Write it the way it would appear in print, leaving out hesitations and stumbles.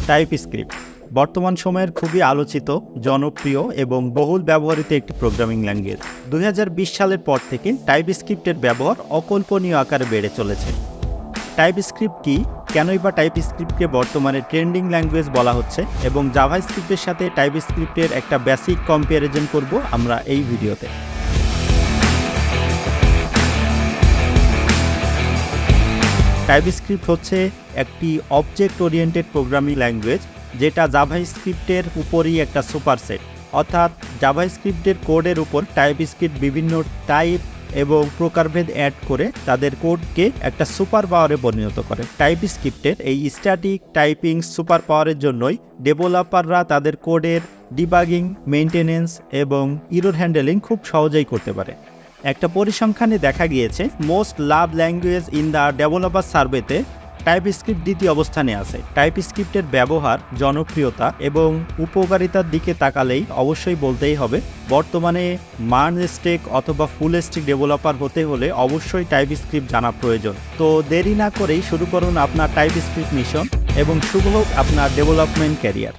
TypeScript বর্তমান সময়ের খুবই আলোচিত, জনপ্রিয় এবং বহুল ব্যবহৃত একটি প্রোগ্রামিং ল্যাঙ্গুয়েজ। 2020 সালের পর থেকে টাইপস্ক্রিপ্টের ব্যবহার অকল্পনীয় আকারে বেড়ে চলেছে। টাইপস্ক্রিপ্ট কি, কেনই বা টাইপস্ক্রিপ্টকে বর্তমানে ট্রেন্ডিং ল্যাঙ্গুয়েজ বলা হচ্ছে এবং জাভাস্ক্রিপ্টের সাথে টাইপস্ক্রিপ্টের একটা বেসিক কম্প্যারিজন করব আমরা এই ভিডিওতে। টাইপস্ক্রিপ্ট হচ্ছে একটি অবজেক্ট ওরিয়েন্টেড প্রোগ্রামিং ল্যাঙ্গুয়েজ, যেটা জাভাস্ক্রিপ্টের উপরই একটা সুপারসেট। অর্থাৎ জাভাস্ক্রিপ্টের কোডের উপর টাইপস্ক্রিপ্ট বিভিন্ন টাইপ এবং প্রকারভেদ অ্যাড করে তাদের কোডকে একটা সুপার পাওয়ারে পরিণত করে। টাইপস্ক্রিপ্টের এই স্ট্যাটিক টাইপিং সুপার পাওয়ারের জন্যই ডেভেলপাররা তাদের কোডের ডিবাগিং, মেইনটেনেন্স এবং এরর হ্যান্ডেলিং খুব সহজেই করতে পারে। একটা পরিসংখ্যানে দেখা গিয়েছে most love language in the developer সার্ভেতে টাইপস্ক্রিপ্ট দ্বিতীয় অবস্থানে আছে। টাইপস্ক্রিপ্টের ব্যবহার, জনপ্রিয়তা এবং উপকারিতার দিকে তাকালেই অবশ্যই বলতেই হবে বর্তমানে মার্ন স্টেক অথবা ফুল স্টেক ডেভেলপার হতে হলে অবশ্যই টাইপস্ক্রিপ্ট জানা প্রয়োজন। তো দেরি না করেই শুরু করুন আপনার টাইপস্ক্রিপ্ট মিশন এবং শুভ হোক আপনার ডেভেলপমেন্ট ক্যারিয়ার।